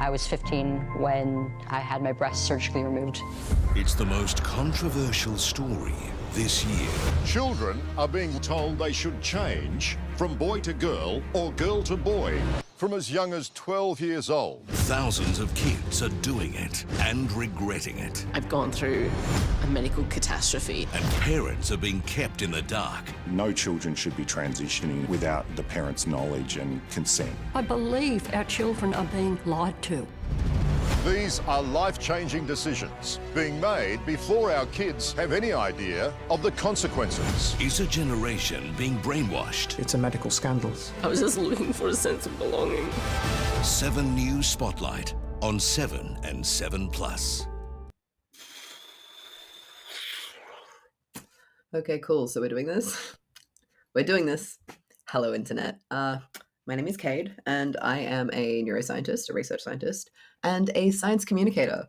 I was 15 when I had my breast surgically removed. It's the most controversial story this year. Children are being told they should change from boy to girl or girl to boy from as young as 12 years old. Thousands of kids are doing it and regretting it. I've gone through a medical catastrophe. And parents are being kept in the dark. No children should be transitioning without the parents' knowledge and consent. I believe our children are being lied to. These are life-changing decisions being made before our kids have any idea of the consequences. Is a generation being brainwashed? It's a medical scandal. I was just looking for a sense of belonging. 7 News Spotlight on 7 and 7+. Okay, cool. So we're doing this. We're doing this. Hello, Internet. My name is Cade, and I am a neuroscientist, a research scientist, and a science communicator.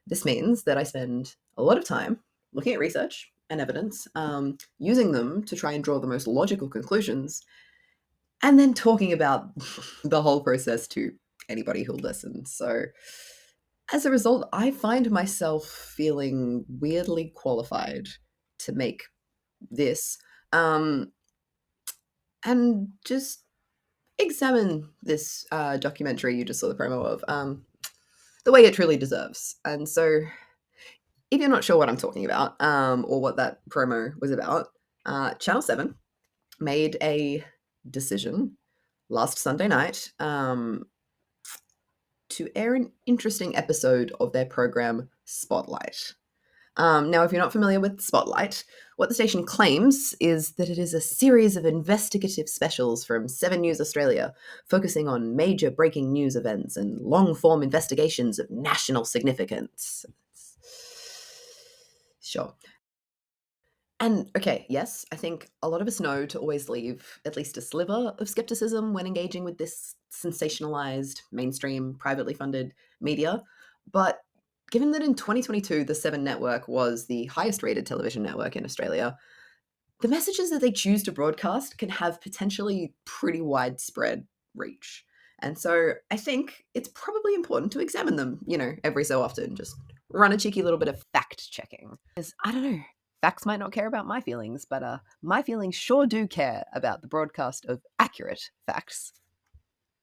This means that I spend a lot of time looking at research and evidence, using them to try and draw the most logical conclusions, and then talking about the whole process to anybody who'll listen. So as a result, I find myself feeling weirdly qualified to make this, and just examine this documentary you just saw the promo of the way it truly deserves. And so if you're not sure what I'm talking about, or what that promo was about, Channel 7 made a decision last Sunday night to air an interesting episode of their program Spotlight. Now, if you're not familiar with Spotlight, what the station claims is that it is a series of investigative specials from 7 News Australia, focusing on major breaking news events and long-form investigations of national significance. Sure. And, okay, yes, I think a lot of us know to always leave at least a sliver of skepticism when engaging with this sensationalized, mainstream, privately funded media, but given that in 2022, the 7 Network was the highest rated television network in Australia, the messages that they choose to broadcast can have potentially pretty widespread reach. And so I think it's probably important to examine them, every so often, just run a cheeky little bit of fact checking. Because, I don't know, facts might not care about my feelings, but my feelings sure do care about the broadcast of accurate facts.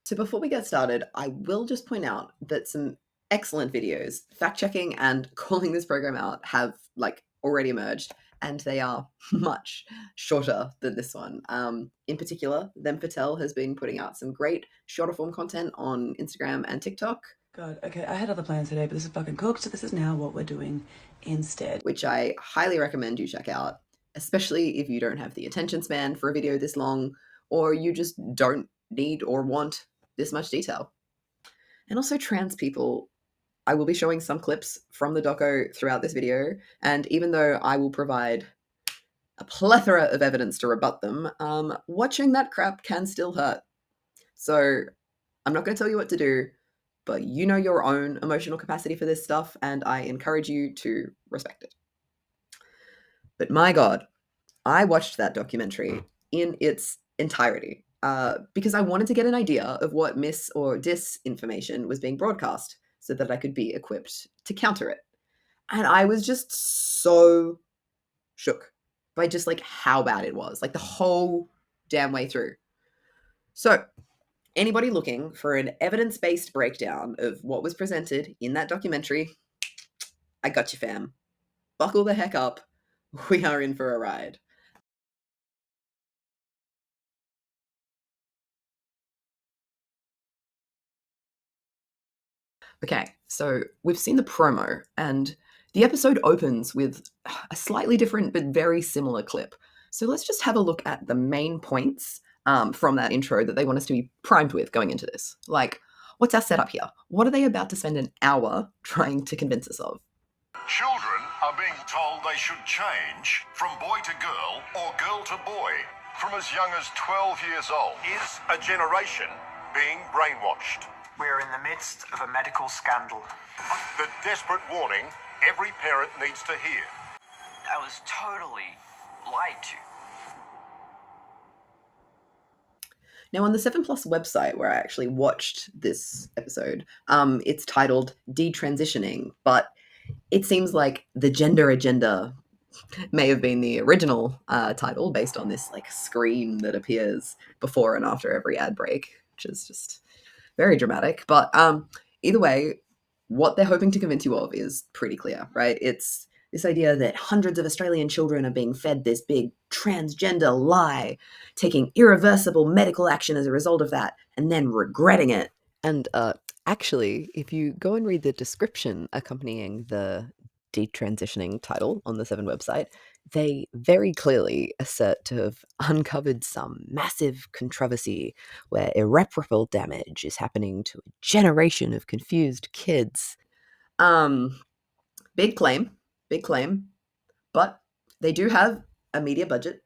So before we get started, I will just point out that some excellent videos, fact-checking and calling this program out, have already emerged, and they are much shorter than this one. In particular, Them Patel has been putting out some great shorter form content on Instagram and TikTok. God, okay, I had other plans today, but this is fucking cooked, so this is now what we're doing instead. Which I highly recommend you check out, especially if you don't have the attention span for a video this long, or you just don't need or want this much detail. And also trans people. I will be showing some clips from the doco throughout this video, and even though I will provide a plethora of evidence to rebut them, watching that crap can still hurt. So I'm not going to tell you what to do, but you know your own emotional capacity for this stuff, and I encourage you to respect it. But my God, I watched that documentary in its entirety because I wanted to get an idea of what mis or disinformation was being broadcast, so that I could be equipped to counter it. And I was just so shook by just how bad it was, the whole damn way through. So anybody looking for an evidence-based breakdown of what was presented in that documentary, I got you, fam. Buckle the heck up. We are in for a ride. Okay, so we've seen the promo, and the episode opens with a slightly different but very similar clip. So let's just have a look at the main points from that intro that they want us to be primed with going into this. What's our setup here? What are they about to spend an hour trying to convince us of? Children are being told they should change from boy to girl or girl to boy from as young as 12 years old. Is a generation being brainwashed? We're in the midst of a medical scandal. The desperate warning every parent needs to hear. I was totally lied to. Now, on the 7 Plus website where I actually watched this episode, it's titled Detransitioning, but it seems like the gender agenda may have been the original title based on this like screen that appears before and after every ad break, which is just very dramatic. But either way, what they're hoping to convince you of is pretty clear, right? It's this idea that hundreds of Australian children are being fed this big transgender lie, taking irreversible medical action as a result of that, and then regretting it. And actually, if you go and read the description accompanying the detransitioning title on the 7 website, they very clearly assert to have uncovered some massive controversy where irreparable damage is happening to a generation of confused kids. Big claim, but they do have a media budget,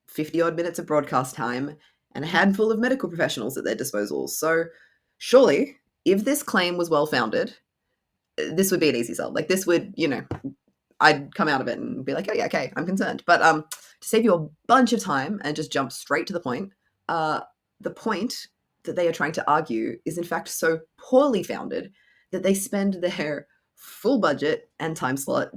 50 odd minutes of broadcast time, and a handful of medical professionals at their disposal. So surely, if this claim was well founded, this would be an easy sell. Like this would, I'd come out of it and be like, oh yeah, okay, I'm concerned. But to save you a bunch of time and just jump straight to the point that they are trying to argue is in fact so poorly founded that they spend their full budget and time slot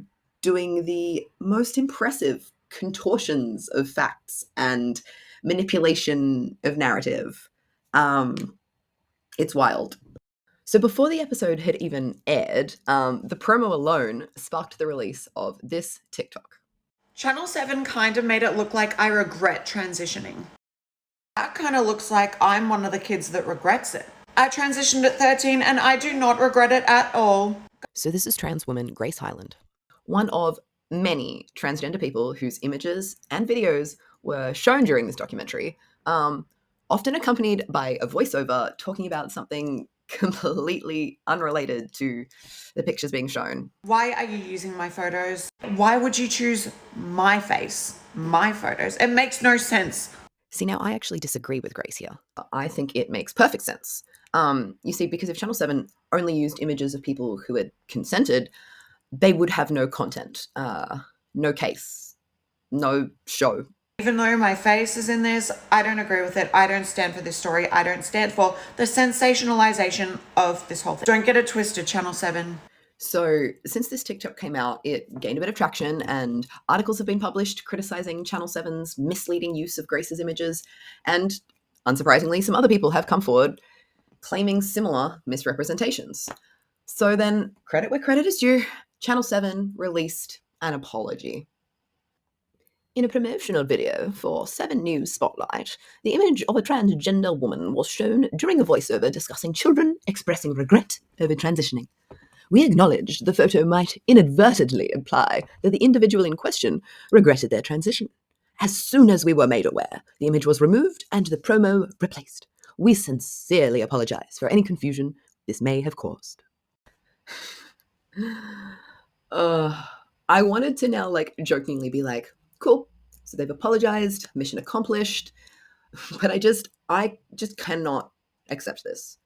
doing the most impressive contortions of facts and manipulation of narrative. It's wild. So before the episode had even aired, the promo alone sparked the release of this TikTok. Channel 7 kind of made it look like I regret transitioning. That kind of looks like I'm one of the kids that regrets it. I transitioned at 13 and I do not regret it at all. So this is trans woman Grace Hyland, one of many transgender people whose images and videos were shown during this documentary, often accompanied by a voiceover talking about something completely unrelated to the pictures being shown. Why are you using my photos? Why would you choose my face, my photos? It makes no sense. See, now I actually disagree with Grace here. I think it makes perfect sense. You see, because if Channel 7 only used images of people who had consented, they would have no content, no case, no show. Even though my face is in this, I don't agree with it. I don't stand for this story. I don't stand for the sensationalization of this whole thing. Don't get it twisted, Channel 7. So since this TikTok came out, it gained a bit of traction and articles have been published criticizing Channel 7's misleading use of Grace's images. And unsurprisingly, some other people have come forward claiming similar misrepresentations. So then, credit where credit is due, Channel 7 released an apology. In a promotional video for 7 News Spotlight, the image of a transgender woman was shown during a voiceover discussing children expressing regret over transitioning. We acknowledged the photo might inadvertently imply that the individual in question regretted their transition. As soon as we were made aware, the image was removed and the promo replaced. We sincerely apologize for any confusion this may have caused. I wanted to now jokingly be like, cool, so they've apologized, mission accomplished, but I just cannot accept this.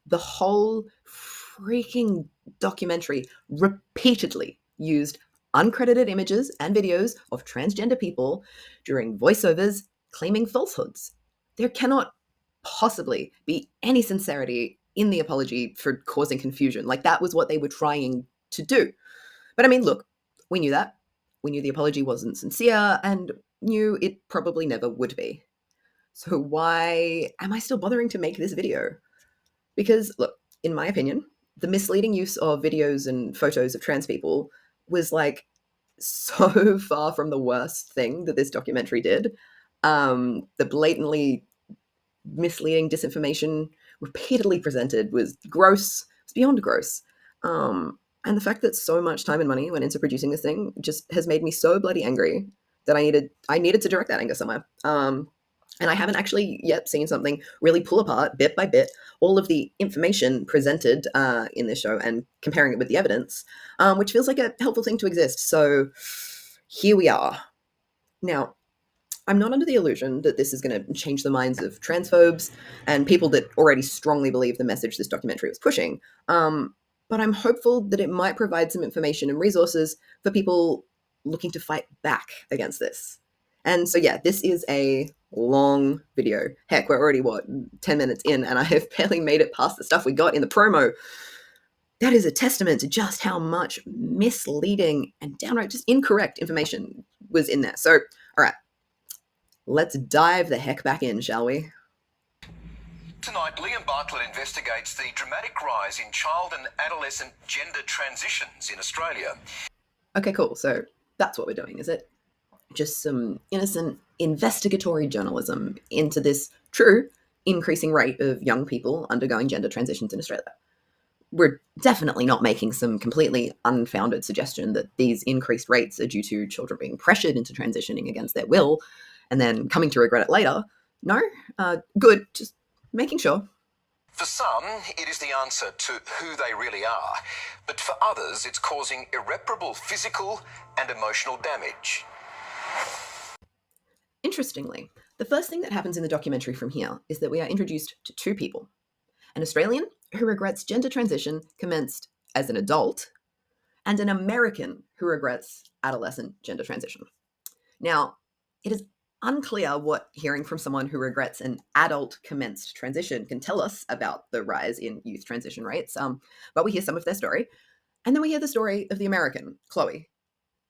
The whole freaking documentary repeatedly used uncredited images and videos of transgender people during voiceovers claiming falsehoods. There cannot possibly be any sincerity in the apology for causing confusion. Like, that was what they were trying to do. But I mean, look, we knew that. We knew the apology wasn't sincere and knew it probably never would be. So why am I still bothering to make this video? Because, look, in my opinion, the misleading use of videos and photos of trans people was so far from the worst thing that this documentary did. The blatantly misleading disinformation repeatedly presented was gross. It was beyond gross. And the fact that so much time and money went into producing this thing just has made me so bloody angry that I needed to direct that anger somewhere. And I haven't actually yet seen something really pull apart bit by bit all of the information presented in this show and comparing it with the evidence, which feels like a helpful thing to exist. So here we are. Now, I'm not under the illusion that this is going to change the minds of transphobes and people that already strongly believe the message this documentary was pushing. But I'm hopeful that it might provide some information and resources for people looking to fight back against this. And so, yeah, this is a long video. Heck, we're already, 10 minutes in, and I have barely made it past the stuff we got in the promo. That is a testament to just how much misleading and downright just incorrect information was in there. So, all right, let's dive the heck back in, shall we? Tonight, Liam Bartlett investigates the dramatic rise in child and adolescent gender transitions in Australia. Okay, cool. So that's what we're doing, is it? Just some innocent investigatory journalism into this true increasing rate of young people undergoing gender transitions in Australia. We're definitely not making some completely unfounded suggestion that these increased rates are due to children being pressured into transitioning against their will and then coming to regret it later. No? Good. Just making sure. For some, it is the answer to who they really are. But for others, it's causing irreparable physical and emotional damage. Interestingly, the first thing that happens in the documentary from here is that we are introduced to two people. An Australian who regrets gender transition commenced as an adult, and an American who regrets adolescent gender transition. Now, it is unclear what hearing from someone who regrets an adult commenced transition can tell us about the rise in youth transition rates, but we hear some of their story, and then we hear the story of the American, Chloe.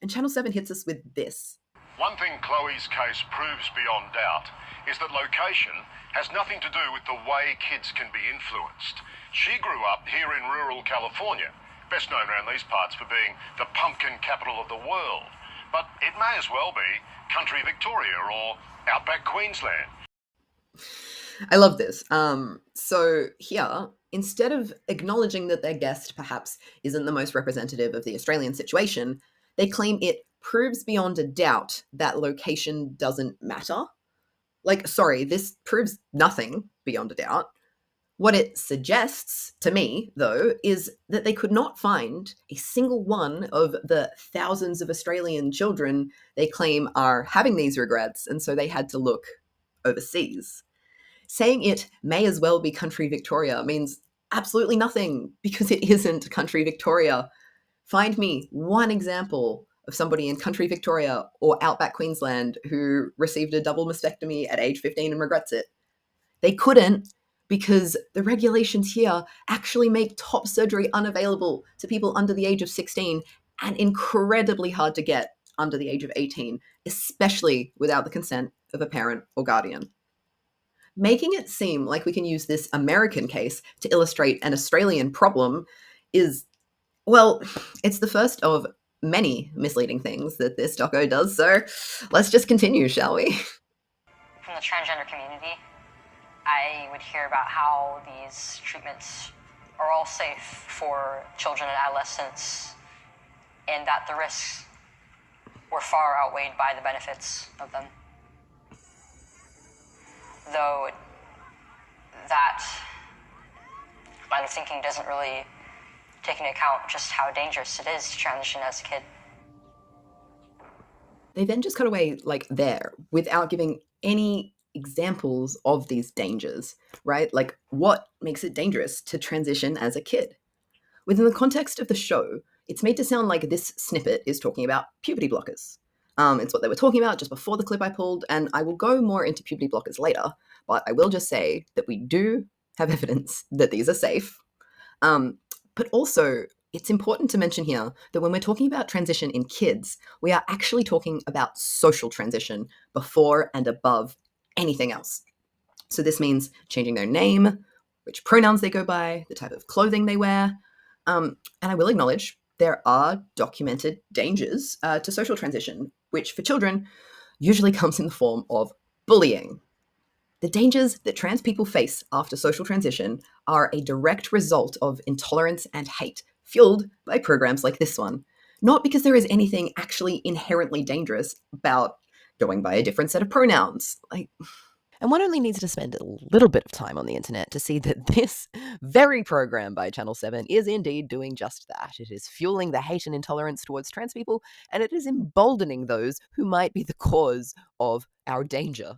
And Channel 7 hits us with this. One thing Chloe's case proves beyond doubt is that location has nothing to do with the way kids can be influenced. She grew up here in rural California, best known around these parts for being the pumpkin capital of the world. But it may as well be country Victoria or outback Queensland. I love this. So here, instead of acknowledging that their guest perhaps isn't the most representative of the Australian situation, they claim it proves beyond a doubt that location doesn't matter. Like, sorry, this proves nothing beyond a doubt. What it suggests to me, though, is that they could not find a single one of the thousands of Australian children they claim are having these regrets, and so they had to look overseas. Saying it may as well be country Victoria means absolutely nothing, because it isn't country Victoria. Find me one example of somebody in country Victoria or outback Queensland who received a double mastectomy at age 15 and regrets it. They couldn't, because the regulations here actually make top surgery unavailable to people under the age of 16 and incredibly hard to get under the age of 18, especially without the consent of a parent or guardian. Making it seem like we can use this American case to illustrate an Australian problem is, well, it's the first of many misleading things that this doco does, so let's just continue, shall we? From the transgender community, I would hear about how these treatments are all safe for children and adolescents, and that the risks were far outweighed by the benefits of them. Though that line of thinking doesn't really take into account just how dangerous it is to transition as a kid. They then just cut away like there without giving any examples of these dangers, right? Like, what makes it dangerous to transition as a kid? Within the context of the show, it's made to sound like this snippet is talking about puberty blockers. It's what they were talking about just before the clip I pulled, and I will go more into puberty blockers later, but I will just say that we do have evidence that these are safe. But also, it's important to mention here that when we're talking about transition in kids, we are actually talking about social transition before and above anything else. So this means changing their name, which pronouns they go by, the type of clothing they wear. And I will acknowledge there are documented dangers to social transition, which for children usually comes in the form of bullying. The dangers that trans people face after social transition are a direct result of intolerance and hate, fueled by programs like this one. Not because there is anything actually inherently dangerous about going by a different set of pronouns. And one only needs to spend a little bit of time on the internet to see that this very program by Channel 7 is indeed doing just that. It is fueling the hate and intolerance towards trans people, and it is emboldening those who might be the cause of our danger.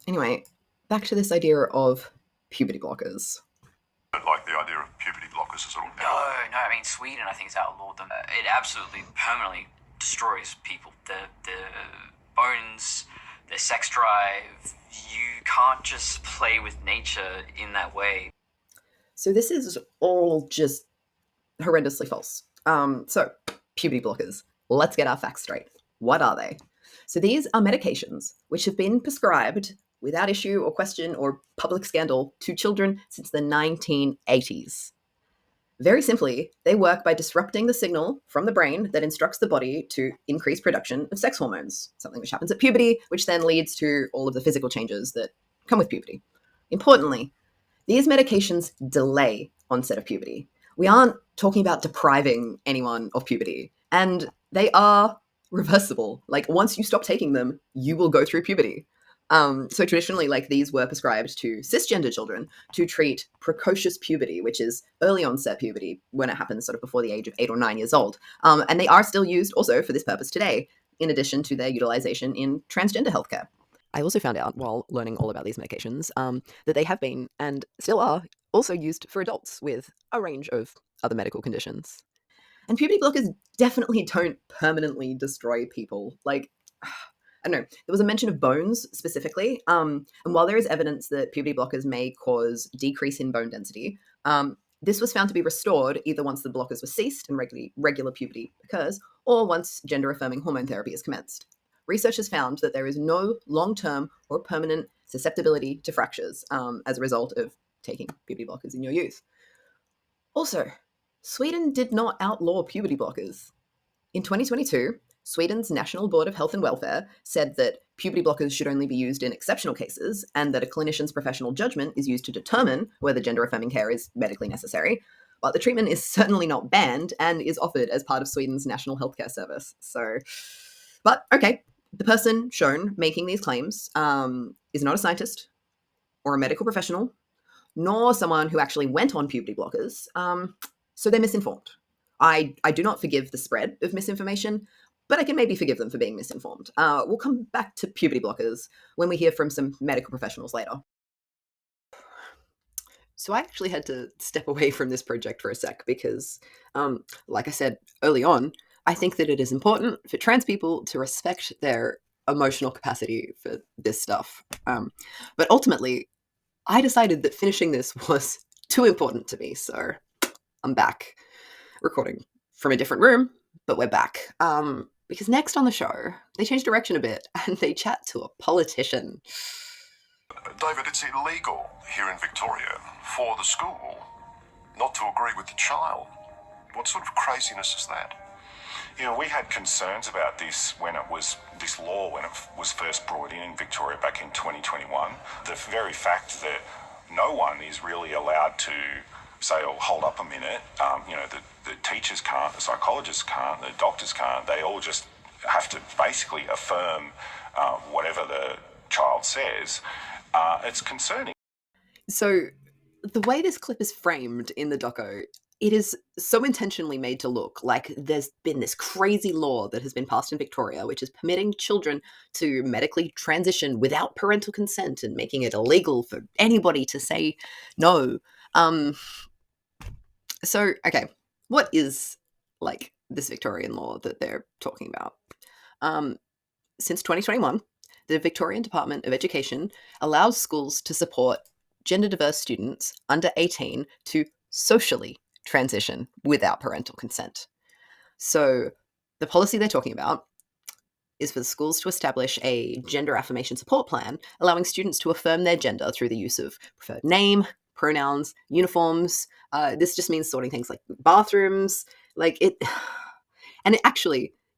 Anyway, back to this idea of puberty blockers. I don't like the idea of puberty blockers as all. No, I mean, Sweden, I think, has outlawed them. It absolutely permanently destroys people. The bone hormones, their sex drive. You can't just play with nature in that way. So this is all just horrendously false. So puberty blockers. Let's get our facts straight. What are they? So these are medications which have been prescribed without issue or question or public scandal to children since the 1980s. Very simply, they work by disrupting the signal from the brain that instructs the body to increase production of sex hormones, something which happens at puberty, which then leads to all of the physical changes that come with puberty. Importantly, these medications delay onset of puberty. We aren't talking about depriving anyone of puberty, and they are reversible. Like, once you stop taking them, you will go through puberty. So traditionally, like, these were prescribed to cisgender children to treat precocious puberty, which is early onset puberty when it happens sort of before the age of 8 or 9 years old. And they are still used also for this purpose today, in addition to their utilization in transgender healthcare. I also found out while learning all about these medications that they have been and still are also used for adults with a range of other medical conditions. And puberty blockers definitely don't permanently destroy people. Like, I don't know, there was a mention of bones specifically. And while there is evidence that puberty blockers may cause decrease in bone density, this was found to be restored either once the blockers were ceased and regular puberty occurs, or once gender-affirming hormone therapy is commenced. Research has found that there is no long-term or permanent susceptibility to fractures as a result of taking puberty blockers in your youth. Also, Sweden did not outlaw puberty blockers. In 2022, Sweden's National Board of Health and Welfare said that puberty blockers should only be used in exceptional cases and that a clinician's professional judgment is used to determine whether gender-affirming care is medically necessary. But the treatment is certainly not banned and is offered as part of Sweden's national healthcare service. But okay, the person shown making these claims is not a scientist or a medical professional, nor someone who actually went on puberty blockers, so they're misinformed. I do not forgive the spread of misinformation, but I can maybe forgive them for being misinformed. We'll come back to puberty blockers when we hear from some medical professionals later. So I actually had to step away from this project for a sec because, like I said early on, I think that it is important for trans people to respect their emotional capacity for this stuff. But ultimately, I decided that finishing this was too important to me, so I'm back, recording from a different room, but we're back. Because next on the show, they change direction a bit and they chat to a politician. David, it's illegal here in Victoria for the school not to agree with the child. What sort of craziness is that? You know, we had concerns about this this law when it was first brought in Victoria back in 2021. The very fact that no one is really allowed to say, oh, hold up a minute, the teachers can't, the psychologists can't, the doctors can't, they all just have to basically affirm whatever the child says. It's concerning. So the way this clip is framed in the doco, it is so intentionally made to look like there's been this crazy law that has been passed in Victoria, which is permitting children to medically transition without parental consent and making it illegal for anybody to say no. So, okay, what is, like, this Victorian law that they're talking about? Since 2021, the Victorian Department of Education allows schools to support gender-diverse students under 18 to socially transition without parental consent. So the policy they're talking about is for the schools to establish a gender affirmation support plan, allowing students to affirm their gender through the use of preferred name, pronouns, uniforms. This just means sorting things like bathrooms,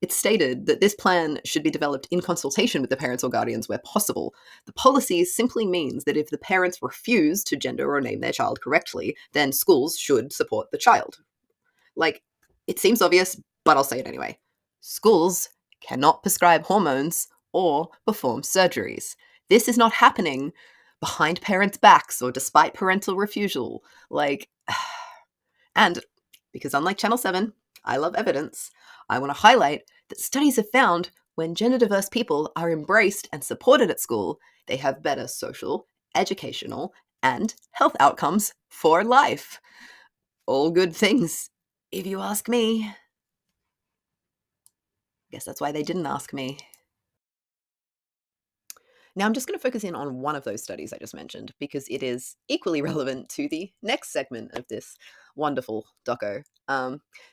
it's stated that this plan should be developed in consultation with the parents or guardians where possible. The policy simply means that if the parents refuse to gender or name their child correctly, then schools should support the child. Like, it seems obvious, but I'll say it anyway. Schools cannot prescribe hormones or perform surgeries. This is not happening behind parents' backs or despite parental refusal. And because unlike Channel 7, I love evidence, I want to highlight that studies have found when gender-diverse people are embraced and supported at school, they have better social, educational, and health outcomes for life. All good things, if you ask me. Guess that's why they didn't ask me. Now, I'm just going to focus in on one of those studies I just mentioned because it is equally relevant to the next segment of this wonderful doco.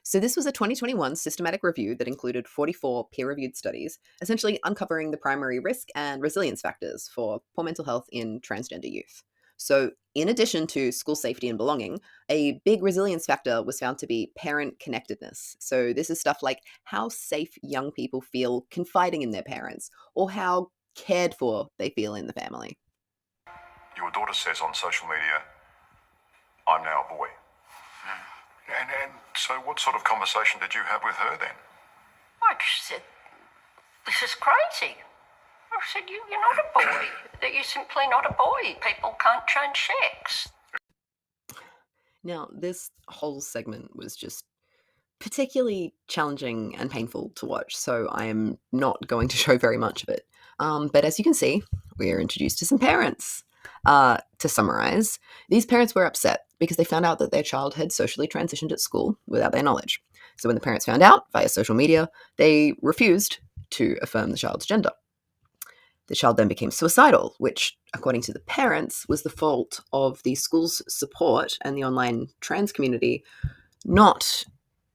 So, this was a 2021 systematic review that included 44 peer reviewed studies, essentially uncovering the primary risk and resilience factors for poor mental health in transgender youth. So, in addition to school safety and belonging, a big resilience factor was found to be parent connectedness. So, this is stuff like how safe young people feel confiding in their parents, or how cared for they feel in the family. Your daughter says on social media, I'm now a boy. And so what sort of conversation did you have with her then? I just said, this is crazy. I said, you're not a boy. That you're simply not a boy. People can't change sex. Now, this whole segment was just particularly challenging and painful to watch, so I am not going to show very much of it. But as you can see, we are introduced to some parents. To summarize, these parents were upset because they found out that their child had socially transitioned at school without their knowledge. So when the parents found out via social media, they refused to affirm the child's gender. The child then became suicidal, which, according to the parents, was the fault of the school's support and the online trans community, not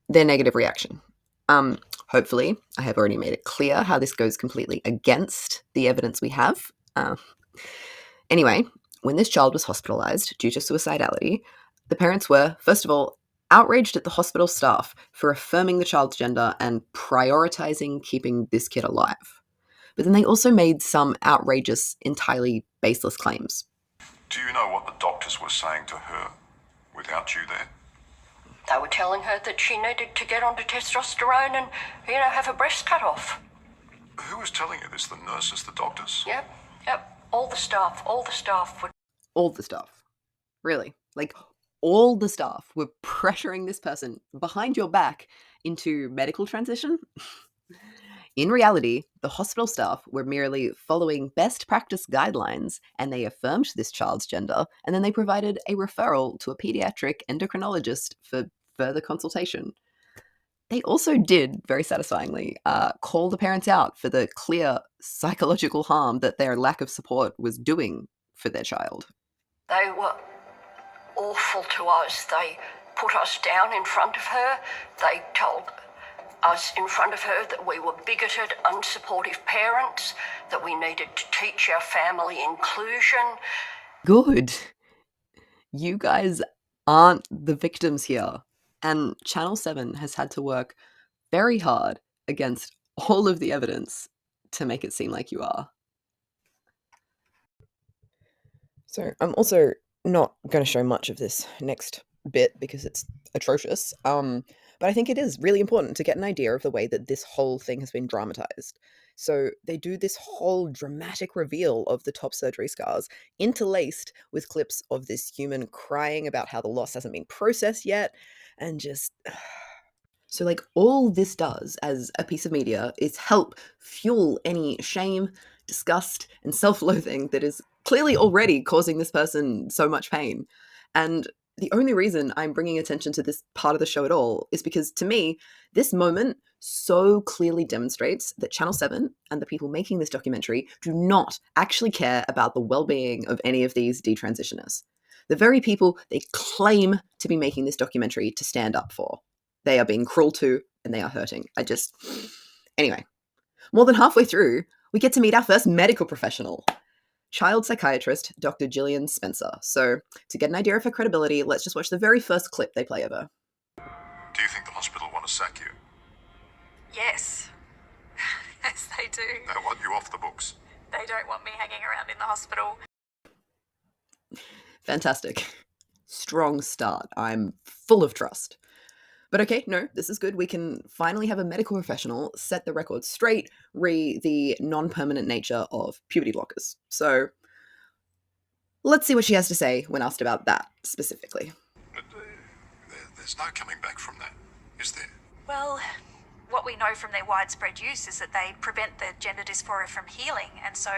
their negative reaction. Hopefully, I have already made it clear how this goes completely against the evidence we have. Anyway, when this child was hospitalized due to suicidality, the parents were, first of all, outraged at the hospital staff for affirming the child's gender and prioritizing keeping this kid alive. But then they also made some outrageous, entirely baseless claims. Do you know what the doctors were saying to her without you there? They were telling her that she needed to get onto testosterone and, have her breast cut off. Who was telling you this? The nurses, the doctors? Yep. All the staff were... All the staff. Really. Like, all the staff were pressuring this person behind your back into medical transition? In reality, the hospital staff were merely following best practice guidelines, and they affirmed this child's gender, and then they provided a referral to a pediatric endocrinologist for further consultation. They also did, very satisfyingly, call the parents out for the clear psychological harm that their lack of support was doing for their child. They were awful to us. They put us down in front of her. They told us in front of her that we were bigoted, unsupportive parents, that we needed to teach our family inclusion. Good. You guys aren't the victims here. And Channel 7 has had to work very hard against all of the evidence to make it seem like you are. So I'm also not going to show much of this next bit because it's atrocious. But I think it is really important to get an idea of the way that this whole thing has been dramatized. So they do this whole dramatic reveal of the top surgery scars, interlaced with clips of this human crying about how the loss hasn't been processed yet, and just... So, like, all this does as a piece of media is help fuel any shame, disgust, and self-loathing that is clearly already causing this person so much pain. And the only reason I'm bringing attention to this part of the show at all is because, to me, this moment so clearly demonstrates that Channel 7 and the people making this documentary do not actually care about the well-being of any of these detransitioners. The very people they claim to be making this documentary to stand up for. They are being cruel to, and they are hurting. Anyway, more than halfway through, we get to meet our first medical professional, child psychiatrist Dr. Gillian Spencer. So, to get an idea of her credibility, let's just watch the very first clip they play of her. Do you think the hospital want to sack you? Yes. Yes, they do. They want you off the books. They don't want me hanging around in the hospital. Fantastic. Strong start. I'm full of trust. But okay, no, this is good. We can finally have a medical professional set the record straight re the non-permanent nature of puberty blockers. So let's see what she has to say when asked about that specifically. But there's no coming back from that, is there? Well, what we know from their widespread use is that they prevent the gender dysphoria from healing, and so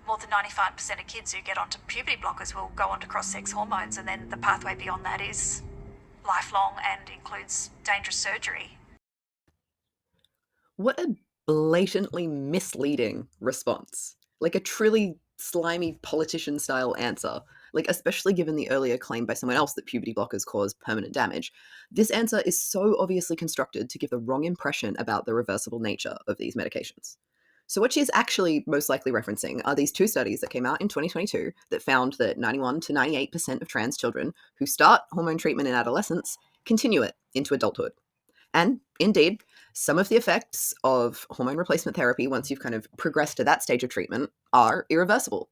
more than 95% of kids who get onto puberty blockers will go onto cross-sex hormones, and then the pathway beyond that is lifelong and includes dangerous surgery. What a blatantly misleading response. Like a truly slimy politician style answer. Like, especially given the earlier claim by someone else that puberty blockers cause permanent damage, this answer is so obviously constructed to give the wrong impression about the reversible nature of these medications. So what she is actually most likely referencing are these two studies that came out in 2022 that found that 91 to 98% of trans children who start hormone treatment in adolescence continue it into adulthood. And indeed, some of the effects of hormone replacement therapy once you've kind of progressed to that stage of treatment are irreversible.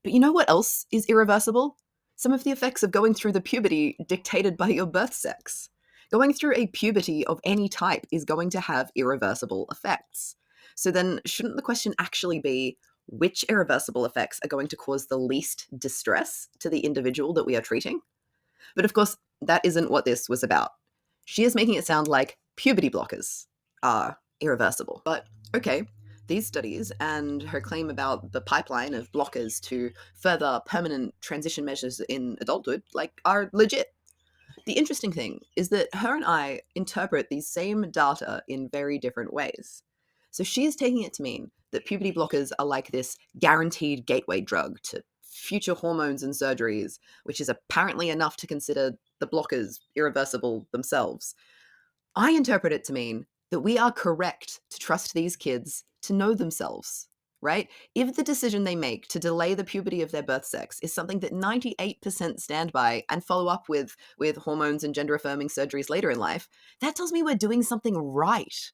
But you know what else is irreversible? Some of the effects of going through the puberty dictated by your birth sex. Going through a puberty of any type is going to have irreversible effects. So then, shouldn't the question actually be which irreversible effects are going to cause the least distress to the individual that we are treating? But of course, that isn't what this was about. She is making it sound like puberty blockers are irreversible. But okay, these studies and her claim about the pipeline of blockers to further permanent transition measures in adulthood, like, are legit. The interesting thing is that her and I interpret these same data in very different ways. So she is taking it to mean that puberty blockers are like this guaranteed gateway drug to future hormones and surgeries, which is apparently enough to consider the blockers irreversible themselves. I interpret it to mean that we are correct to trust these kids to know themselves, right? If the decision they make to delay the puberty of their birth sex is something that 98% stand by and follow up with hormones and gender affirming surgeries later in life, that tells me we're doing something right.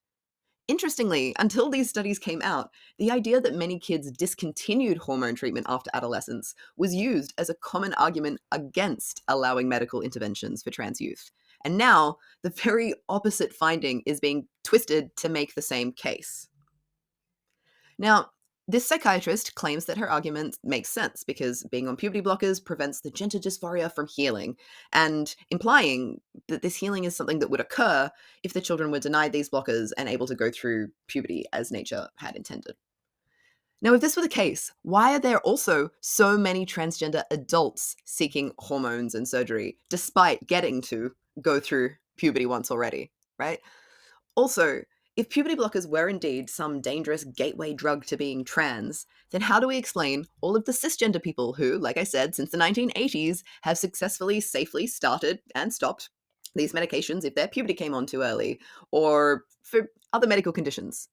Interestingly, until these studies came out, the idea that many kids discontinued hormone treatment after adolescence was used as a common argument against allowing medical interventions for trans youth. And now, the very opposite finding is being twisted to make the same case. Now, this psychiatrist claims that her argument makes sense because being on puberty blockers prevents the gender dysphoria from healing, and implying that this healing is something that would occur if the children were denied these blockers and able to go through puberty as nature had intended. Now, if this were the case, why are there also so many transgender adults seeking hormones and surgery despite getting to go through puberty once already, right? Also, if puberty blockers were indeed some dangerous gateway drug to being trans, then how do we explain all of the cisgender people who, like I said, since the 1980s, have successfully, safely started and stopped these medications if their puberty came on too early, or for other medical conditions?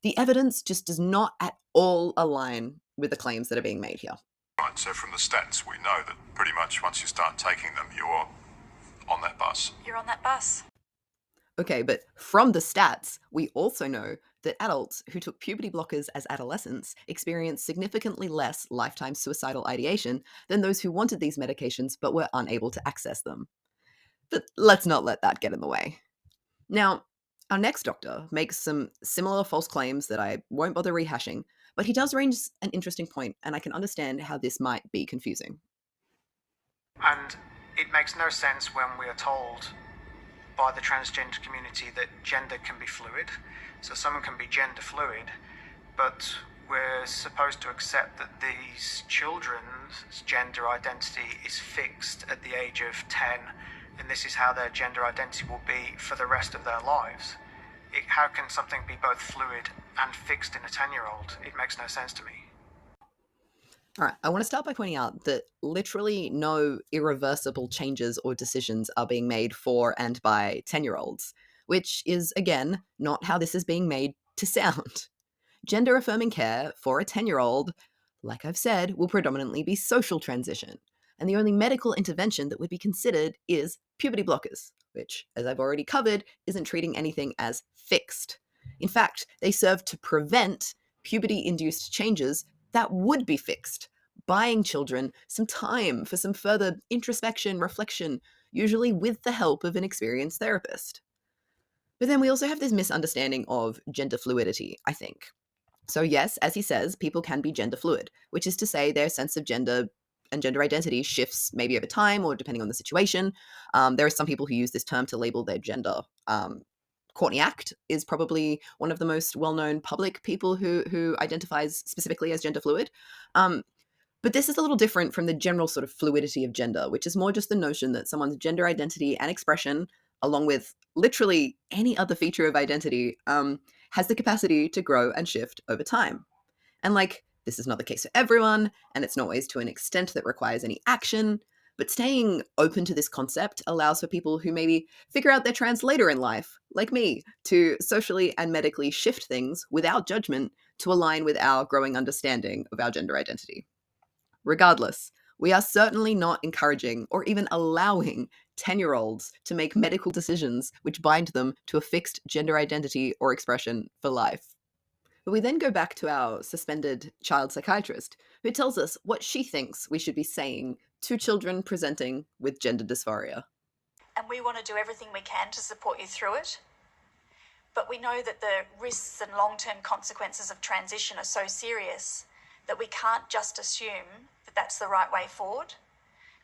The evidence just does not at all align with the claims that are being made here. Right, so from the stats, we know that pretty much once you start taking them, you're on that bus. You're on that bus. Okay, but from the stats, we also know that adults who took puberty blockers as adolescents experienced significantly less lifetime suicidal ideation than those who wanted these medications but were unable to access them. But let's not let that get in the way. Now, our next doctor makes some similar false claims that I won't bother rehashing, but he does raise an interesting point, and I can understand how this might be confusing. And it makes no sense when we are told by the transgender community that gender can be fluid. So someone can be gender fluid, but we're supposed to accept that these children's gender identity is fixed at the age of 10, and this is how their gender identity will be for the rest of their lives. How can something be both fluid and fixed in a 10-year-old? It makes no sense to me. All right, I want to start by pointing out that literally no irreversible changes or decisions are being made for and by 10-year-olds, which is, again, not how this is being made to sound. Gender affirming care for a 10-year-old, like I've said, will predominantly be social transition, and the only medical intervention that would be considered is puberty blockers, which, as I've already covered, isn't treating anything as fixed. In fact, they serve to prevent puberty-induced changes that would be fixed, buying children some time for some further introspection, reflection, usually with the help of an experienced therapist. But then we also have this misunderstanding of gender fluidity, I think. So yes, as he says, people can be gender fluid, which is to say their sense of gender and gender identity shifts maybe over time or depending on the situation. There are some people who use this term to label their gender. Courtney Act is probably one of the most well-known public people who identifies specifically as gender fluid. But this is a little different from the general sort of fluidity of gender, which is more just the notion that someone's gender identity and expression, along with literally any other feature of identity, has the capacity to grow and shift over time. And like, this is not the case for everyone, and it's not always to an extent that requires any action, but staying open to this concept allows for people who maybe figure out their trans later in life, like me, to socially and medically shift things without judgment to align with our growing understanding of our gender identity. Regardless, we are certainly not encouraging or even allowing 10-year-olds to make medical decisions which bind them to a fixed gender identity or expression for life. But we then go back to our suspended child psychiatrist, who tells us what she thinks we should be saying to children presenting with gender dysphoria. And we want to do everything we can to support you through it. But we know that the risks and long-term consequences of transition are so serious that we can't just assume that that's the right way forward.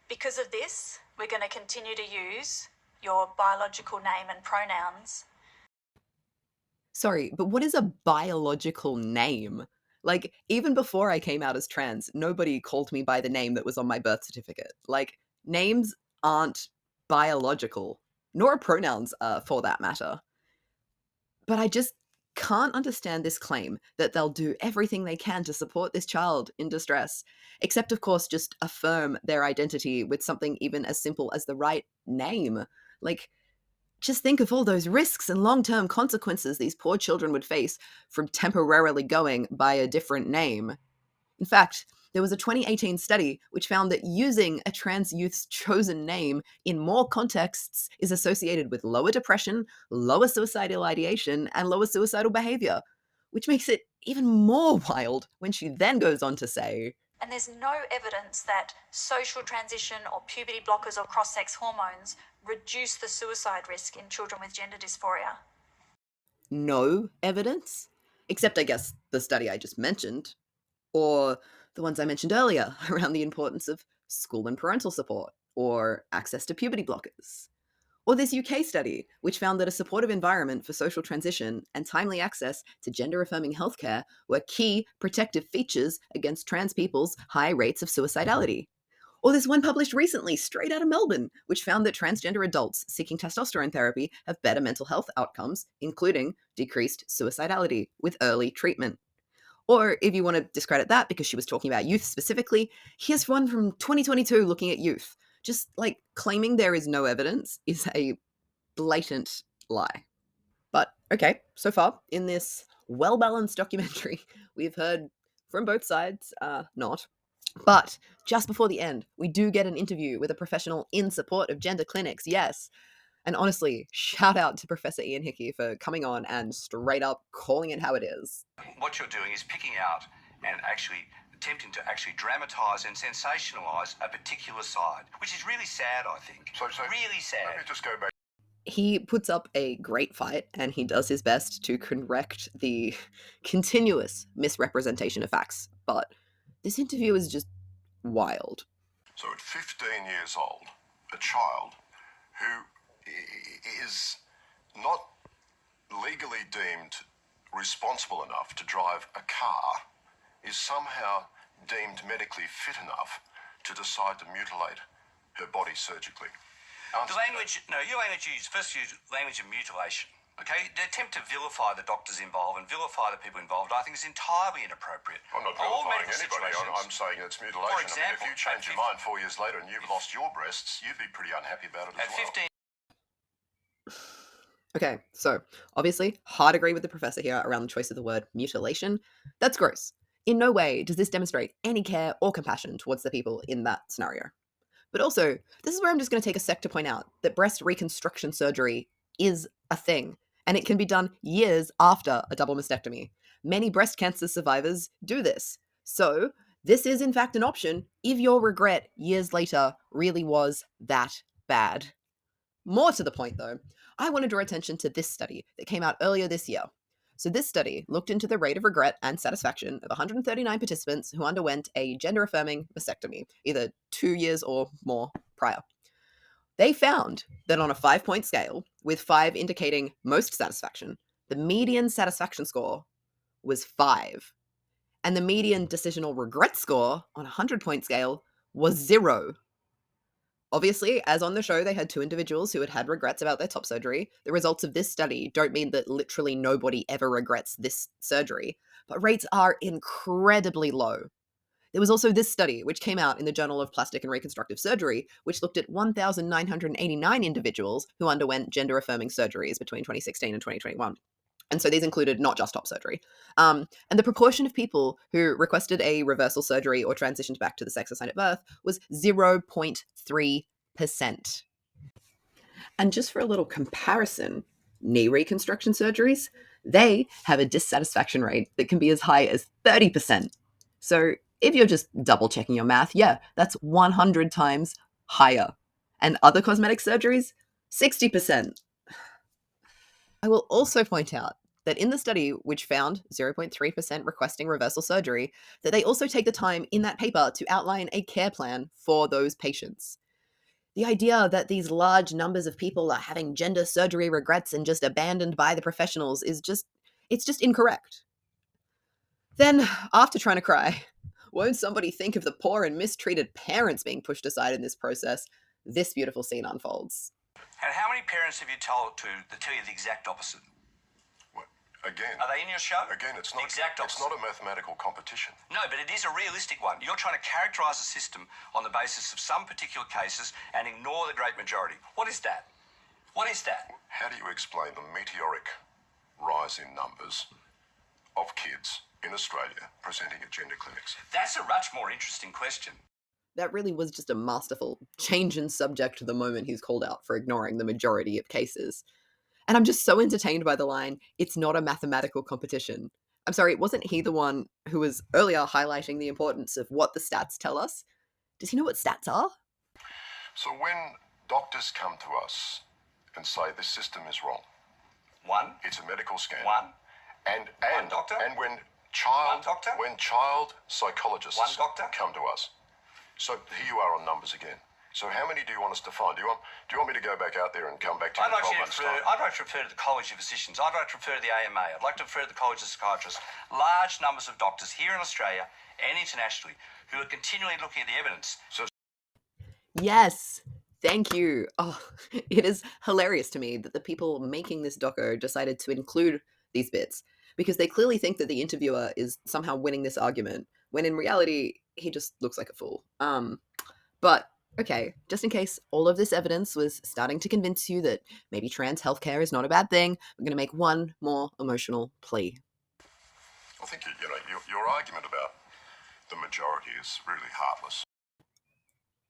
Because of this, we're going to continue to use your biological name and pronouns. Sorry, but what is a biological name? Like, even before I came out as trans, nobody called me by the name that was on my birth certificate. Like, names aren't biological, nor are pronouns, for that matter. But I just can't understand this claim that they'll do everything they can to support this child in distress, except, of course, just affirm their identity with something even as simple as the right name. Like, just think of all those risks and long-term consequences these poor children would face from temporarily going by a different name. In fact, there was a 2018 study which found that using a trans youth's chosen name in more contexts is associated with lower depression, lower suicidal ideation, and lower suicidal behavior, which makes it even more wild when she then goes on to say, And there's no evidence that social transition or puberty blockers or cross-sex hormones reduce the suicide risk in children with gender dysphoria. no evidence? Except, I guess, the study I just mentioned. Or the ones I mentioned earlier around the importance of school and parental support, or access to puberty blockers. Or this UK study, which found that a supportive environment for social transition and timely access to gender-affirming healthcare were key protective features against trans people's high rates of suicidality. Or this one published recently, straight out of Melbourne, which found that transgender adults seeking testosterone therapy have better mental health outcomes, including decreased suicidality with early treatment. Or if you want to discredit that because she was talking about youth specifically, here's one from 2022 looking at youth. Just like claiming there is no evidence is a blatant lie. But okay, so far in this well-balanced documentary, we've heard from both sides, not. But just before the end, we do get an interview with a professional in support of gender clinics, yes. And honestly, shout out to Professor Ian Hickey for coming on and straight up calling it how it is. What you're doing is picking out and actually attempting to actually dramatise and sensationalise a particular side, which is really sad, I think. So really sad. Let me just go back. He puts up a great fight and he does his best to correct the continuous misrepresentation of facts. But this interview is just wild. So at 15 years old, a child who is not legally deemed responsible enough to drive a car is somehow deemed medically fit enough to decide to mutilate her body surgically. The language, no, your language used, first use language of mutilation. Okay, the attempt to vilify the doctors involved and vilify the people involved, I think, is entirely inappropriate. I'm not vilifying anybody. I'm saying it's mutilation. For example, if you change your mind 4 years later and you've lost your breasts, you'd be pretty unhappy about it as well. At 15. Okay, so obviously, hard agree with the professor here around the choice of the word mutilation. That's gross. In no way does this demonstrate any care or compassion towards the people in that scenario. But also, this is where I'm just going to take a sec to point out that breast reconstruction surgery is a thing, and it can be done years after a double mastectomy. Many breast cancer survivors do this. So, this is in fact an option if your regret years later really was that bad. More to the point though, I want to draw attention to this study that came out earlier this year. So this study looked into the rate of regret and satisfaction of 139 participants who underwent a gender-affirming mastectomy, either 2 years or more prior. They found that on a 5-point scale, with 5 indicating most satisfaction, the median satisfaction score was 5. And the median decisional regret score on a 100-point scale was 0. Obviously, as on the show, they had 2 individuals who had had regrets about their top surgery. The results of this study don't mean that literally nobody ever regrets this surgery, but rates are incredibly low. There was also this study, which came out in the Journal of Plastic and Reconstructive Surgery, which looked at 1,989 individuals who underwent gender-affirming surgeries between 2016 and 2021. And so these included not just top surgery. And the proportion of people who requested a reversal surgery or transitioned back to the sex assigned at birth was 0.3%. And just for a little comparison, knee reconstruction surgeries, they have a dissatisfaction rate that can be as high as 30%. So if you're just double checking your math, yeah, that's 100 times higher. And other cosmetic surgeries, 60%. I will also point out that in the study, which found 0.3% requesting reversal surgery, that they also take the time in that paper to outline a care plan for those patients. The idea that these large numbers of people are having gender surgery regrets and just abandoned by the professionals is it's just incorrect. Then, after trying to cry, won't somebody think of the poor and mistreated parents being pushed aside in this process? This beautiful scene unfolds. And how many parents have you told to tell you the exact opposite? Again, are they in your show? Again, it's not a mathematical competition. No, but it is a realistic one. You're trying to characterise a system on the basis of some particular cases and ignore the great majority. What is that? What is that? How do you explain the meteoric rise in numbers of kids in Australia presenting at gender clinics? That's a much more interesting question. That really was just a masterful change in subject the moment he's called out for ignoring the majority of cases. And I'm just so entertained by the line, it's not a mathematical competition. I'm sorry, wasn't he the one who was earlier highlighting the importance of what the stats tell us? Does he know what stats are? So when doctors come to us and say this system is wrong, one, it's a medical scandal. One doctor. And when child psychologists come to us. So here you are on numbers again. So how many do you want us to find? Do you want me to go back out there and come back to you in 12 months' time? I'd like to refer to the College of Physicians. I'd like to refer to the AMA. I'd like to refer to the College of Psychiatrists. Large numbers of doctors here in Australia and internationally who are continually looking at the evidence. Yes, thank you. Oh, it is hilarious to me that the people making this doco decided to include these bits because they clearly think that the interviewer is somehow winning this argument, when in reality, he just looks like a fool. But okay, just in case all of this evidence was starting to convince you that maybe trans healthcare is not a bad thing, I'm going to make one more emotional plea. I think your argument about the majority is really heartless.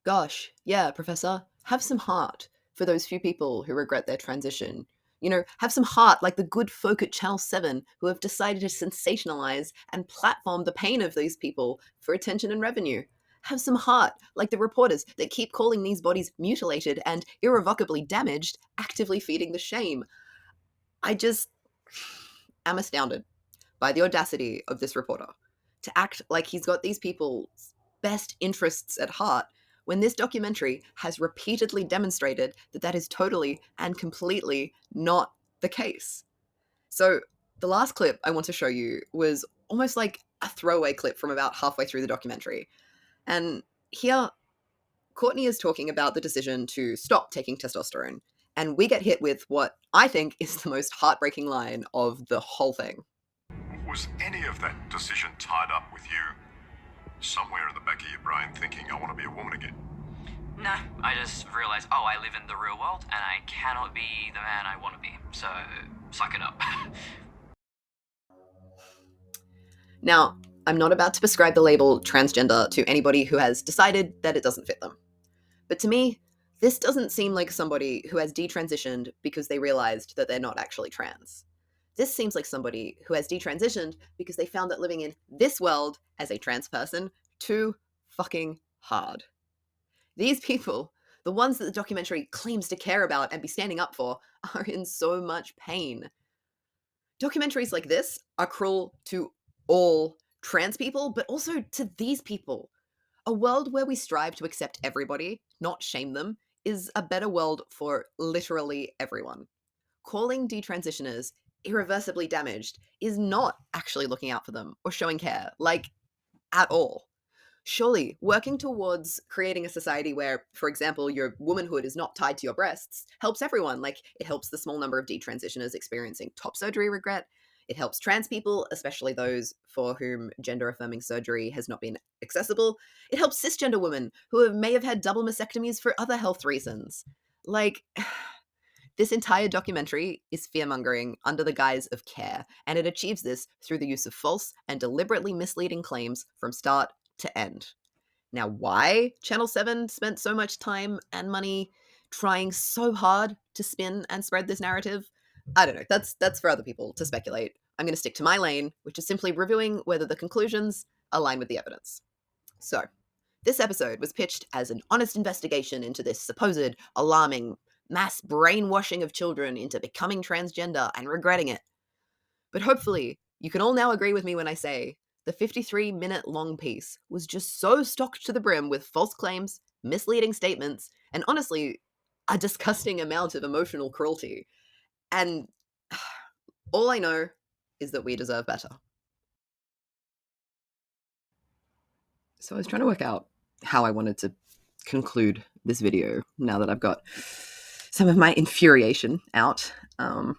Gosh, yeah, Professor, have some heart for those few people who regret their transition. You know, have some heart like the good folk at Channel 7 who have decided to sensationalize and platform the pain of these people for attention and revenue. Have some heart like the reporters that keep calling these bodies mutilated and irrevocably damaged, actively feeding the shame. I just am astounded by the audacity of this reporter to act like he's got these people's best interests at heart when this documentary has repeatedly demonstrated that that is totally and completely not the case. So the last clip I want to show you was almost like a throwaway clip from about halfway through the documentary. And here, Courtney is talking about the decision to stop taking testosterone. And we get hit with what I think is the most heartbreaking line of the whole thing. Was any of that decision tied up with you somewhere in the back of your brain thinking, I want to be a woman again? No, I just realised, I live in the real world and I cannot be the man I want to be. So, suck it up. Now, I'm not about to prescribe the label transgender to anybody who has decided that it doesn't fit them. But to me, this doesn't seem like somebody who has detransitioned because they realized that they're not actually trans. This seems like somebody who has detransitioned because they found that living in this world as a trans person too fucking hard. These people, the ones that the documentary claims to care about and be standing up for, are in so much pain. Documentaries like this are cruel to all trans people, but also to these people. A world where we strive to accept everybody, not shame them, is a better world for literally everyone. Calling detransitioners irreversibly damaged is not actually looking out for them or showing care, like, at all. Surely, working towards creating a society where, for example, your womanhood is not tied to your breasts helps everyone. Like, it helps the small number of detransitioners experiencing top surgery regret. It helps trans people, especially those for whom gender-affirming surgery has not been accessible. It helps cisgender women who may have had double mastectomies for other health reasons. Like, this entire documentary is fear-mongering under the guise of care, and it achieves this through the use of false and deliberately misleading claims from start to end. Now, why Channel 7 spent so much time and money trying so hard to spin and spread this narrative, I don't know. That's for other people to speculate. I'm going to stick to my lane, which is simply reviewing whether the conclusions align with the evidence. So, this episode was pitched as an honest investigation into this supposed alarming mass brainwashing of children into becoming transgender and regretting it. But hopefully, you can all now agree with me when I say the 53-minute long piece was just so stocked to the brim with false claims, misleading statements, and honestly, a disgusting amount of emotional cruelty. And all I know is that we deserve better. So I was trying to work out how I wanted to conclude this video now that I've got some of my infuriation out. I'm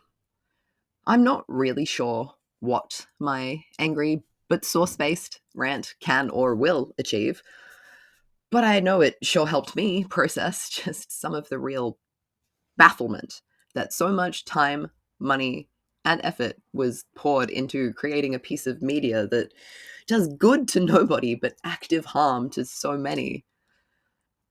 not really sure what my angry but source-based rant can or will achieve, but I know it sure helped me process just some of the real bafflement that so much time, money, and effort was poured into creating a piece of media that does good to nobody but active harm to so many.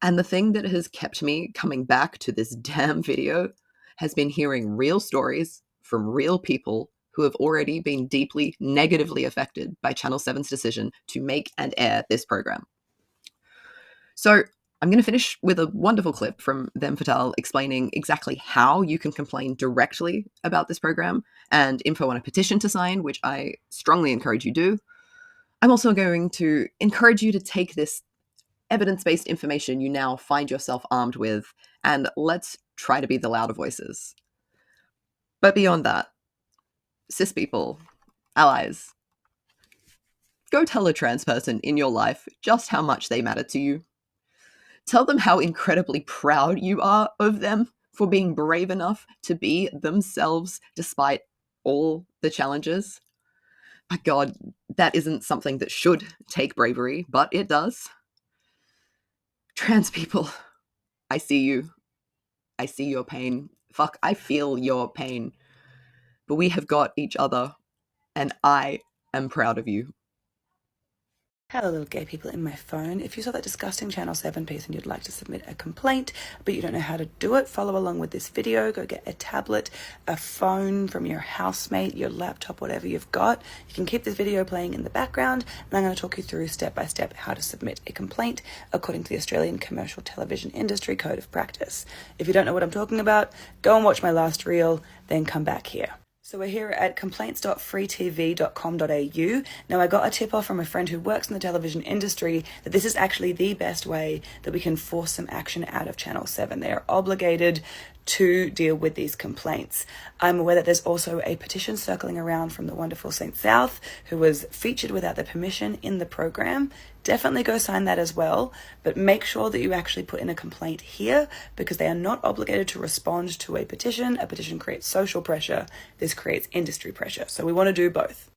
And the thing that has kept me coming back to this damn video has been hearing real stories from real people who have already been deeply negatively affected by Channel 7's decision to make and air this program. So I'm going to finish with a wonderful clip from Them Fatale explaining exactly how you can complain directly about this program and info on a petition to sign, which I strongly encourage you do. I'm also going to encourage you to take this evidence-based information you now find yourself armed with, and let's try to be the louder voices. But beyond that, cis people, allies, go tell a trans person in your life just how much they matter to you. Tell them how incredibly proud you are of them for being brave enough to be themselves despite all the challenges. My God, that isn't something that should take bravery, but it does. Trans people, I see you. I see your pain. Fuck, I feel your pain. But we have got each other, and I am proud of you. Hello, little gay people in my phone. If you saw that disgusting Channel 7 piece and you'd like to submit a complaint, but you don't know how to do it, follow along with this video. Go get a tablet, a phone from your housemate, your laptop, whatever you've got. You can keep this video playing in the background, and I'm going to talk you through step by step how to submit a complaint according to the Australian Commercial Television Industry Code of Practice. If you don't know what I'm talking about, go and watch my last reel, then come back here. So we're here at complaints.freetv.com.au. Now, I got a tip off from a friend who works in the television industry that this is actually the best way that we can force some action out of Channel 7. They are obligated to deal with these complaints. I'm aware that there's also a petition circling around from the wonderful St. South, who was featured without their permission in the program. Definitely go sign that as well, but make sure that you actually put in a complaint here, because they are not obligated to respond to a petition. A petition creates social pressure. This creates industry pressure. So we want to do both.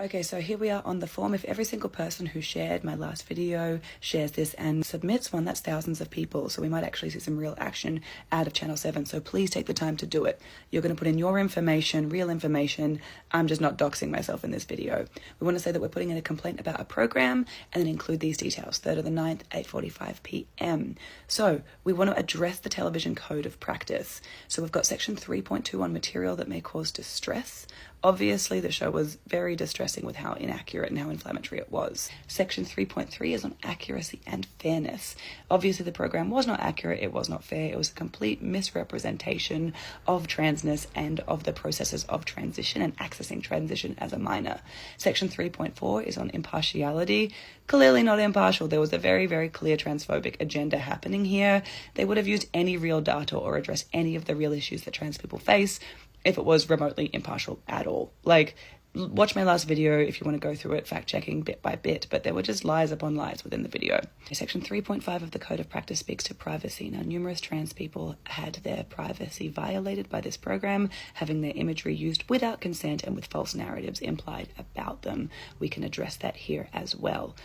Okay, so here we are on the form. If every single person who shared my last video shares this and submits one, that's thousands of people. So we might actually see some real action out of Channel 7. So please take the time to do it. You're going to put in your information, real information. I'm just not doxing myself in this video. We want to say that we're putting in a complaint about a program and then include these details. 3rd of the 9th, 8:45 p.m. So we want to address the television code of practice. So we've got section 3.2 on material that may cause distress. Obviously, the show was very distressing with how inaccurate and how inflammatory it was. Section 3.3 is on accuracy and fairness. Obviously, the program was not accurate, it was not fair, it was a complete misrepresentation of transness and of the processes of transition and accessing transition as a minor. Section 3.4 is on impartiality. Clearly not impartial. There was a very, very clear transphobic agenda happening here. They would have used any real data or addressed any of the real issues that trans people face if it was remotely impartial at all. Like, Watch my last video if you want to go through it, fact-checking bit by bit, but there were just lies upon lies within the video. Section 3.5 of the Code of Practice speaks to privacy. Now, numerous trans people had their privacy violated by this program, having their imagery used without consent and with false narratives implied about them. We can address that here as well.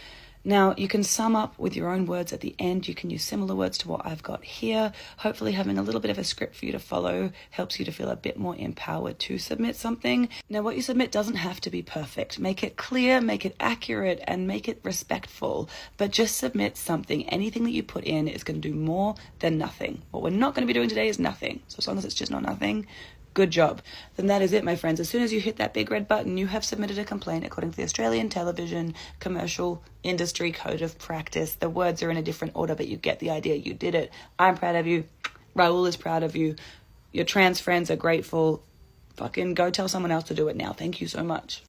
Now, you can sum up with your own words at the end. You can use similar words to what I've got here. Hopefully having a little bit of a script for you to follow helps you to feel a bit more empowered to submit something. Now, what you submit doesn't have to be perfect. Make it clear, make it accurate, and make it respectful. But just submit something. Anything that you put in is going to do more than nothing. What we're not going to be doing today is nothing. So as long as it's just not nothing, good job. Then that is it, my friends. As soon as you hit that big red button, you have submitted a complaint according to the Australian Television Commercial Industry Code of Practice. The words are in a different order, but you get the idea. You did it. I'm proud of you. Raul is proud of you. Your trans friends are grateful. Fucking go tell someone else to do it now. Thank you so much.